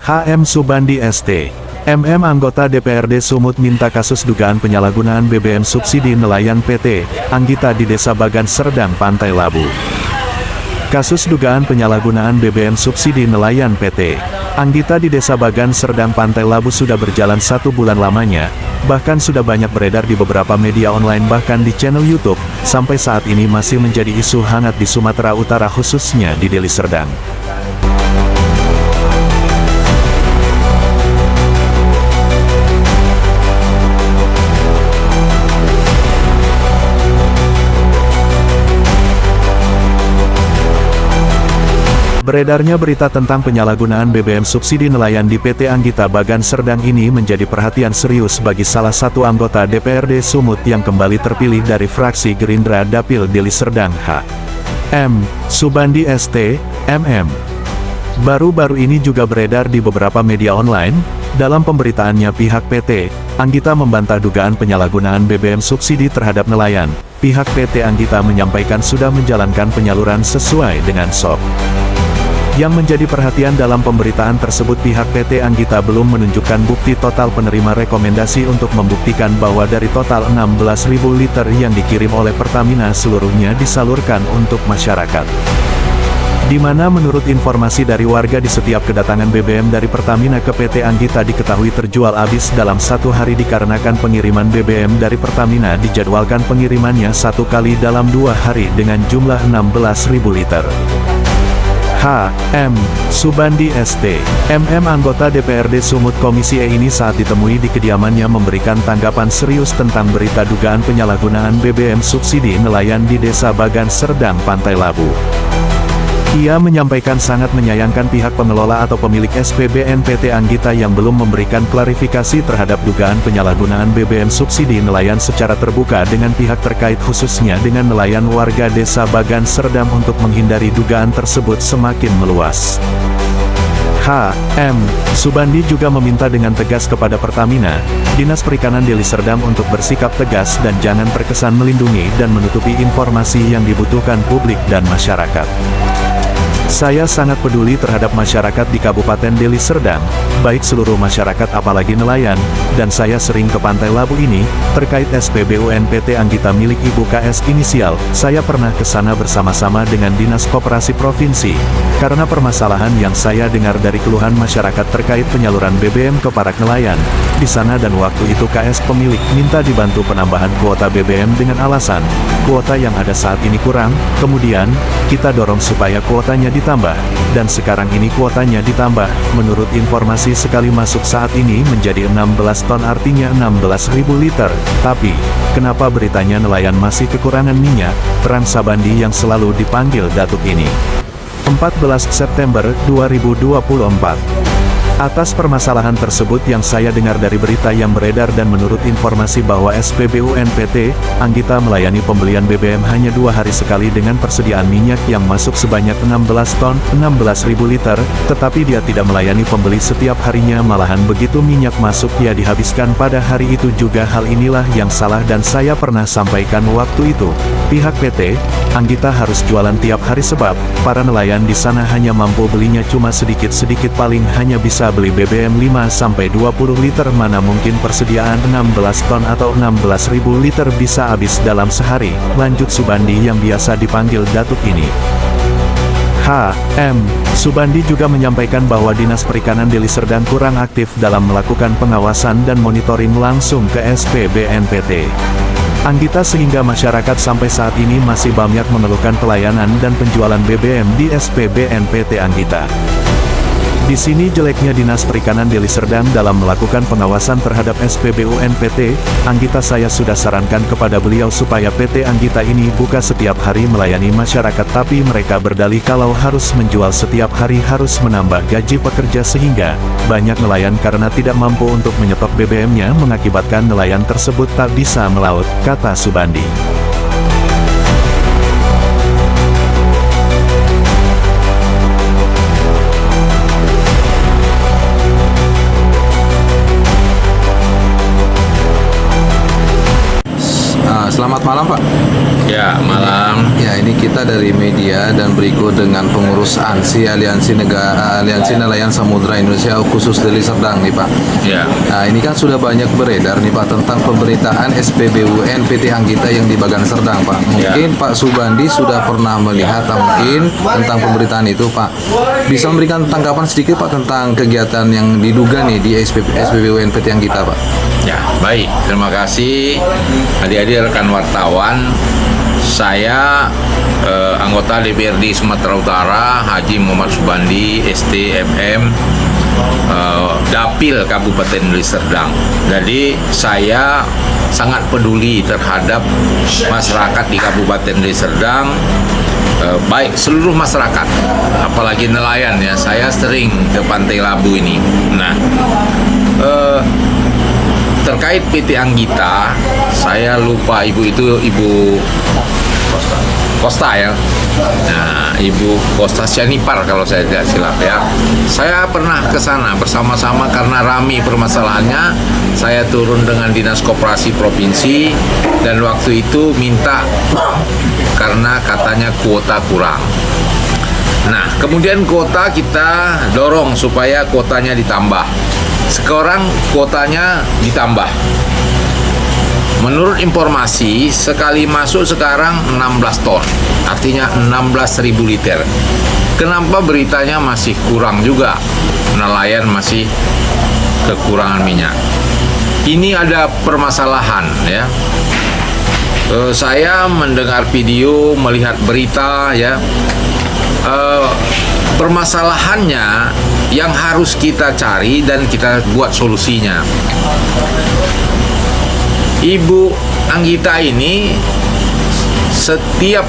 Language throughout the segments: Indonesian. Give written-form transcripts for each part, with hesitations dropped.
HM Subandi ST. Anggota DPRD Sumut minta kasus dugaan penyalahgunaan BBM subsidi nelayan PT Anggita di Desa Bagan Serdang, Pantai Labu. Kasus dugaan penyalahgunaan BBM subsidi nelayan PT Anggita di Desa Bagan Serdang, Pantai Labu sudah berjalan 1 bulan lamanya, bahkan sudah banyak beredar di beberapa media online bahkan di channel YouTube, sampai saat ini masih menjadi isu hangat di Sumatera Utara khususnya di Deli Serdang. Beredarnya berita tentang penyalahgunaan BBM subsidi nelayan di PT Anggita Bagan Serdang ini menjadi perhatian serius bagi salah satu anggota DPRD Sumut yang kembali terpilih dari fraksi Gerindra Dapil Deli Serdang, HM Subandi ST, MM. Baru-baru ini juga beredar di beberapa media online. Dalam pemberitaannya, pihak PT Anggita membantah dugaan penyalahgunaan BBM subsidi terhadap nelayan. Pihak PT Anggita menyampaikan sudah menjalankan penyaluran sesuai dengan SOP. Yang menjadi perhatian dalam pemberitaan tersebut, pihak PT Anggita belum menunjukkan bukti total penerima rekomendasi untuk membuktikan bahwa dari total 16.000 liter yang dikirim oleh Pertamina seluruhnya disalurkan untuk masyarakat. Di mana menurut informasi dari warga di setiap kedatangan BBM dari Pertamina ke PT Anggita diketahui terjual habis dalam 1 hari dikarenakan pengiriman BBM dari Pertamina dijadwalkan pengirimannya 1 kali dalam 2 hari dengan jumlah 16.000 liter. HM Subandi ST, MM anggota DPRD Sumut Komisi E ini saat ditemui di kediamannya memberikan tanggapan serius tentang berita dugaan penyalahgunaan BBM subsidi nelayan di Desa Bagan Serdang, Pantai Labu. Ia menyampaikan sangat menyayangkan pihak pengelola atau pemilik SPBN PT Anggita yang belum memberikan klarifikasi terhadap dugaan penyalahgunaan BBM subsidi nelayan secara terbuka dengan pihak terkait khususnya dengan nelayan warga Desa Bagan Serdang untuk menghindari dugaan tersebut semakin meluas. HM Subandi juga meminta dengan tegas kepada Pertamina, Dinas Perikanan Deli Serdang untuk bersikap tegas dan jangan terkesan melindungi dan menutupi informasi yang dibutuhkan publik dan masyarakat. Saya sangat peduli terhadap masyarakat di Kabupaten Deli Serdang, baik seluruh masyarakat apalagi nelayan, dan saya sering ke Pantai Labu ini, terkait SPBUN PT Anggita milik Ibu KS inisial, saya pernah ke sana bersama-sama dengan Dinas Koperasi Provinsi, karena permasalahan yang saya dengar dari keluhan masyarakat terkait penyaluran BBM ke para nelayan. Di sana dan waktu itu KS pemilik minta dibantu penambahan kuota BBM dengan alasan, kuota yang ada saat ini kurang, kemudian, kita dorong supaya kuotanya ditambah, dan sekarang ini kuotanya ditambah, menurut informasi sekali masuk saat ini menjadi 16 ton artinya 16.000 liter, tapi, kenapa beritanya nelayan masih kekurangan minyak, terang Sabandi yang selalu dipanggil Datuk ini. 14 September 2024. Atas permasalahan tersebut yang saya dengar dari berita yang beredar dan menurut informasi bahwa SPBUN PT Anggita melayani pembelian BBM hanya 2 hari sekali dengan persediaan minyak yang masuk sebanyak 16 ton, 16.000 liter, tetapi dia tidak melayani pembeli setiap harinya, malahan begitu minyak masuk ya dihabiskan pada hari itu juga. Hal inilah yang salah dan saya pernah sampaikan waktu itu, pihak PT Anggita harus jualan tiap hari sebab para nelayan di sana hanya mampu belinya cuma sedikit-sedikit, paling hanya bisa beli BBM 5-20 liter, mana mungkin persediaan 16 ton atau 16.000 liter bisa habis dalam sehari, lanjut Subandi yang biasa dipanggil Datuk ini. HM Subandi juga menyampaikan bahwa Dinas Perikanan Deli Serdang kurang aktif dalam melakukan pengawasan dan monitoring langsung ke SPBN PT Anggita sehingga masyarakat sampai saat ini masih banyak mengeluhkan pelayanan dan penjualan BBM di SPBN PT Anggita. Di sini jeleknya Dinas Perikanan Deli Serdang dalam melakukan pengawasan terhadap SPBUN PT Anggita. Saya sudah sarankan kepada beliau supaya PT Anggita ini buka setiap hari melayani masyarakat, tapi mereka berdalih kalau harus menjual setiap hari harus menambah gaji pekerja sehingga banyak nelayan karena tidak mampu untuk menyetop BBM-nya mengakibatkan nelayan tersebut tak bisa melaut, kata Subandi. Selamat Selamat malam Pak. Ya, malam. Ya, ini kita dari media dan berikut dengan pengurus ANSI, Aliansi Nelayan Samudra Indonesia khusus Deli Serdang nih Pak. Ya. Nah, ini kan sudah banyak beredar nih Pak tentang pemberitaan SPBUN PT Anggita yang di Bagan Serdang Pak. Mungkin Pak Subandi sudah pernah melihat mungkin tentang pemberitaan itu Pak. Bisa memberikan tanggapan sedikit Pak tentang kegiatan yang diduga nih di SPBUN PT Anggita Pak. Ya, baik. Terima kasih adik-adik rekan wartawan. Saya anggota DPRD Sumatera Utara Haji Muhammad Subandi STMM Dapil Kabupaten Deli Serdang. Jadi saya sangat peduli terhadap masyarakat di Kabupaten Deli Serdang, baik seluruh masyarakat, apalagi nelayan ya. Saya sering ke Pantai Labu ini. Nah, terkait PT Anggita, saya lupa ibu itu Ibu Kosta ya. Nah, Ibu Kosta Sianipar kalau saya tidak silap ya. Saya pernah ke sana bersama-sama karena ramai permasalahannya. Saya turun dengan Dinas Koperasi Provinsi dan waktu itu minta karena katanya kuota kurang. Nah, kemudian kuota kita dorong supaya kuotanya ditambah. Sekarang kuotanya ditambah. Menurut informasi, sekali masuk sekarang 16 ton, artinya 16.000 liter. Kenapa beritanya masih kurang juga? Nelayan masih kekurangan minyak. Ini ada permasalahan ya. Saya mendengar video, melihat berita ya. Permasalahannya yang harus kita cari dan kita buat solusinya. Ibu Anggita ini setiap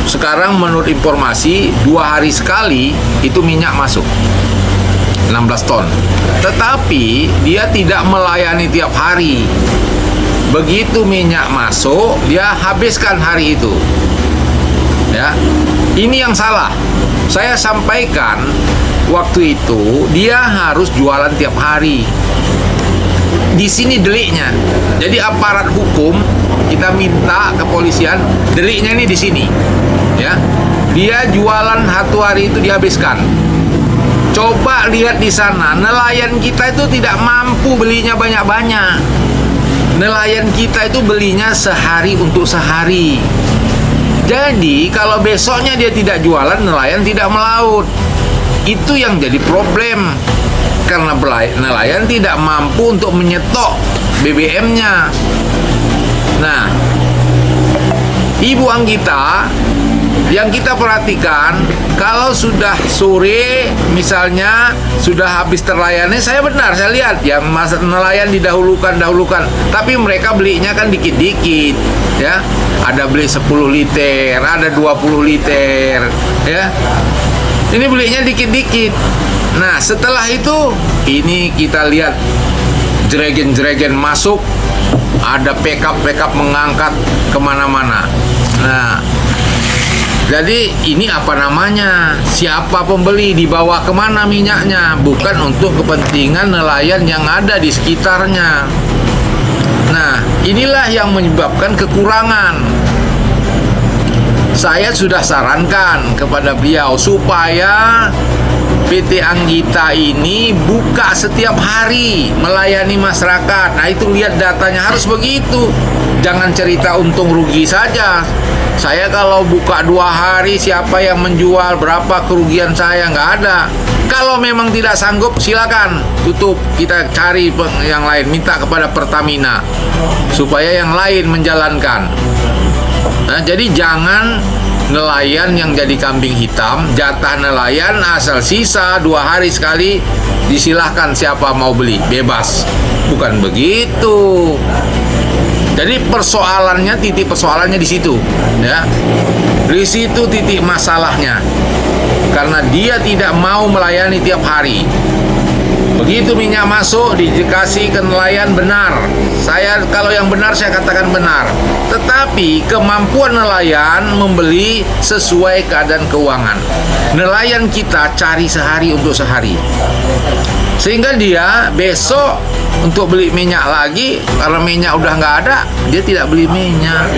sekarang menurut informasi 2 hari sekali itu minyak masuk 16 ton. Tetapi dia tidak melayani tiap hari. Begitu minyak masuk, dia habiskan hari itu. Ya. Ini yang salah. Saya sampaikan waktu itu dia harus jualan tiap hari. Di sini deliknya. Jadi aparat hukum kita minta kepolisian, deliknya ini di sini. Ya. Dia jualan 1 hari itu dihabiskan. Coba lihat di sana, nelayan kita itu tidak mampu belinya banyak-banyak. Nelayan kita itu belinya sehari untuk sehari. Jadi kalau besoknya dia tidak jualan, nelayan tidak melaut. Itu yang jadi problem. Karena nelayan tidak mampu untuk menyetok BBM-nya. Nah, Ibu Anggita, yang kita perhatikan, kalau sudah sore misalnya sudah habis terlayani, saya lihat yang nelayan didahulukan, tapi mereka belinya kan dikit-dikit ya. Ada beli 10 liter, ada 20 liter ya. Ini belinya dikit-dikit. Nah, setelah itu ini kita lihat jregen masuk, ada pickup mengangkat kemana-mana. Nah, jadi ini apa namanya? Siapa pembeli, dibawa kemana minyaknya? Bukan untuk kepentingan nelayan yang ada di sekitarnya. Nah, inilah yang menyebabkan kekurangan. Saya sudah sarankan kepada beliau supaya PT Anggita ini buka setiap hari melayani masyarakat. Nah, itu lihat datanya harus begitu. Jangan cerita untung rugi saja. Saya kalau buka 2 hari, siapa yang menjual, berapa kerugian saya, nggak ada. Kalau memang tidak sanggup, silakan tutup. Kita cari yang lain, minta kepada Pertamina supaya yang lain menjalankan. Nah, jadi jangan nelayan yang jadi kambing hitam, jatah nelayan asal sisa 2 hari sekali, disilahkan siapa mau beli, bebas. Bukan begitu. Jadi persoalannya, titik persoalannya di situ, ya. Di situ titik masalahnya. Karena dia tidak mau melayani tiap hari. Begitu minyak masuk, dikasih ke nelayan, benar. Saya kalau yang benar saya katakan benar. Tetapi kemampuan nelayan membeli sesuai keadaan keuangan. Nelayan kita cari sehari untuk sehari. Sehingga dia besok untuk beli minyak lagi, karena minyak udah nggak ada, dia tidak beli minyak.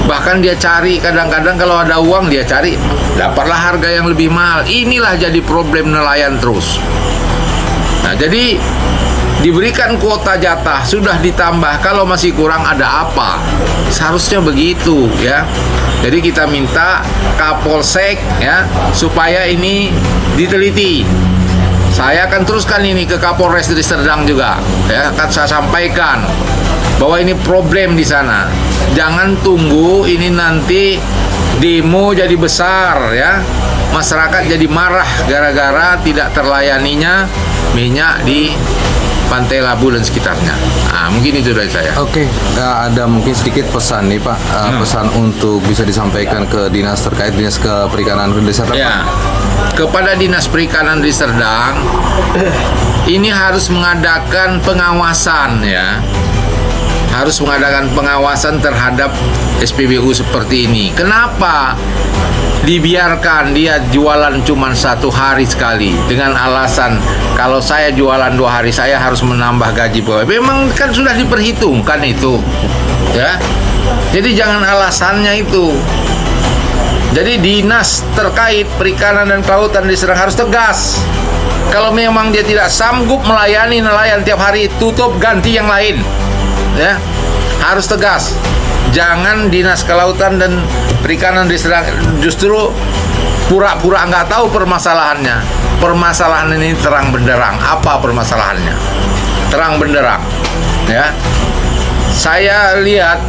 Bahkan dia cari, kadang-kadang kalau ada uang dia cari, dapatlah harga yang lebih mahal. Inilah jadi problem nelayan terus. Nah, jadi diberikan kuota jatah, sudah ditambah, kalau masih kurang ada apa? Seharusnya begitu ya. Jadi kita minta Kapolsek ya supaya ini diteliti. Saya akan teruskan ini ke Kapolres Deli Serdang juga ya, akan saya sampaikan bahwa ini problem di sana. Jangan tunggu ini nanti demo jadi besar ya. Masyarakat jadi marah gara-gara tidak terlayaninya minyak di Pantai Labu dan sekitarnya. Nah, mungkin itu dari saya. Oke, ada mungkin sedikit pesan nih Pak, pesan untuk bisa disampaikan ke dinas terkait, dinas keperikanan Deli Serdang. Ya, kepada Dinas Perikanan Deli Serdang, ini harus mengadakan pengawasan ya. Harus mengadakan pengawasan terhadap SPBU seperti ini. Kenapa dibiarkan dia jualan cuma 1 hari sekali dengan alasan kalau saya jualan 2 hari saya harus menambah gaji pegawai? Memang kan sudah diperhitungkan itu ya. Jadi jangan alasannya itu. Jadi dinas terkait perikanan dan kelautan di Serdang harus tegas. Kalau memang dia tidak sanggup melayani nelayan tiap hari, tutup, ganti yang lain ya. Harus tegas. Jangan dinas kelautan dan perikanan di Serdang justru pura-pura nggak tahu permasalahannya. Permasalahan ini terang benderang. Apa permasalahannya? Terang benderang ya. Saya lihat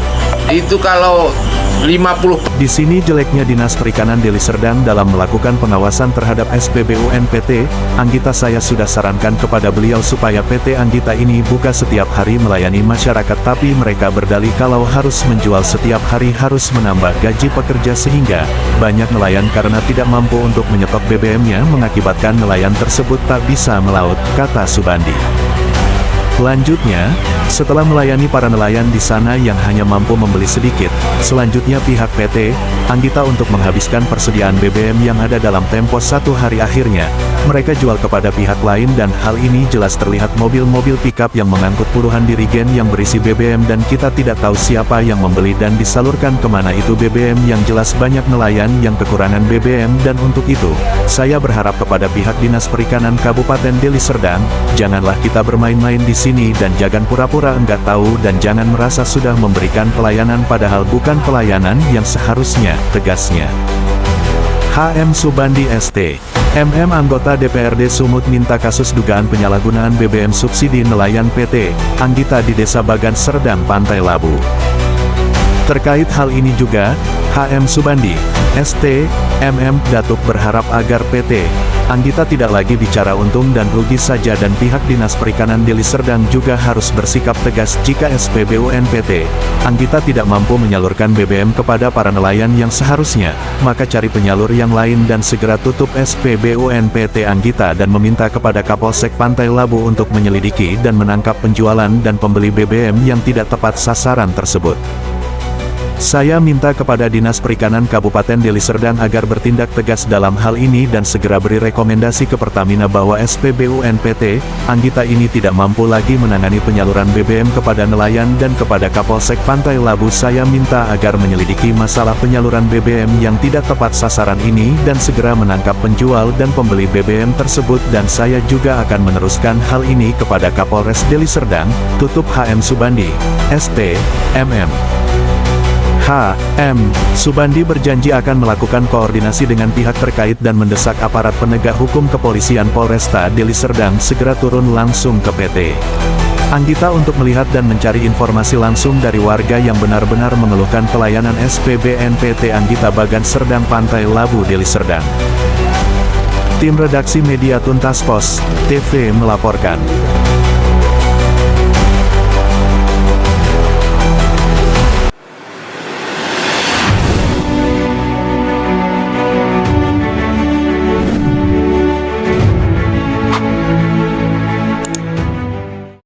itu kalau 50. Di sini jeleknya Dinas Perikanan Deli Serdang dalam melakukan pengawasan terhadap SPBU NPT Anggita. Saya sudah sarankan kepada beliau supaya PT Anggita ini buka setiap hari melayani masyarakat, tapi mereka berdalih kalau harus menjual setiap hari harus menambah gaji pekerja sehingga banyak nelayan karena tidak mampu untuk menyetop BBM-nya mengakibatkan nelayan tersebut tak bisa melaut, kata Subandi. Selanjutnya, setelah melayani para nelayan di sana yang hanya mampu membeli sedikit, selanjutnya pihak PT Anggita untuk menghabiskan persediaan BBM yang ada dalam tempo 1 hari akhirnya, mereka jual kepada pihak lain dan hal ini jelas terlihat mobil-mobil pickup yang mengangkut puluhan dirigen yang berisi BBM dan kita tidak tahu siapa yang membeli dan disalurkan kemana itu BBM yang jelas banyak nelayan yang kekurangan BBM dan untuk itu, saya berharap kepada pihak Dinas Perikanan Kabupaten Deli Serdang, janganlah kita bermain-main di sini dan jangan pura-pura enggak tahu dan jangan merasa sudah memberikan pelayanan padahal bukan pelayanan yang seharusnya, tegasnya. HM Subandi ST. Anggota DPRD Sumut minta kasus dugaan penyalahgunaan BBM subsidi nelayan PT Anggita di Desa Bagan Serdang Pantai Labu. Terkait hal ini juga, HM Subandi ST Datuk berharap agar PT Anggita tidak lagi bicara untung dan rugi saja dan pihak Dinas Perikanan Deli Serdang juga harus bersikap tegas jika SPBU NPT Anggita tidak mampu menyalurkan BBM kepada para nelayan yang seharusnya, maka cari penyalur yang lain dan segera tutup SPBU NPT Anggita dan meminta kepada Kapolsek Pantai Labu untuk menyelidiki dan menangkap penjualan dan pembeli BBM yang tidak tepat sasaran tersebut. Saya minta kepada Dinas Perikanan Kabupaten Deli Serdang agar bertindak tegas dalam hal ini dan segera beri rekomendasi ke Pertamina bahwa SPBU NPT Anggita ini tidak mampu lagi menangani penyaluran BBM kepada nelayan dan kepada Kapolsek Pantai Labu saya minta agar menyelidiki masalah penyaluran BBM yang tidak tepat sasaran ini dan segera menangkap penjual dan pembeli BBM tersebut dan saya juga akan meneruskan hal ini kepada Kapolres Deli Serdang, tutup HM Subandi, ST, HM Subandi berjanji akan melakukan koordinasi dengan pihak terkait dan mendesak aparat penegak hukum kepolisian Polresta Deli Serdang segera turun langsung ke PT Anggita untuk melihat dan mencari informasi langsung dari warga yang benar-benar mengeluhkan pelayanan SPBN PT Anggita Bagan Serdang Pantai Labu Deli Serdang. Tim redaksi Media Tuntas Pos TV melaporkan.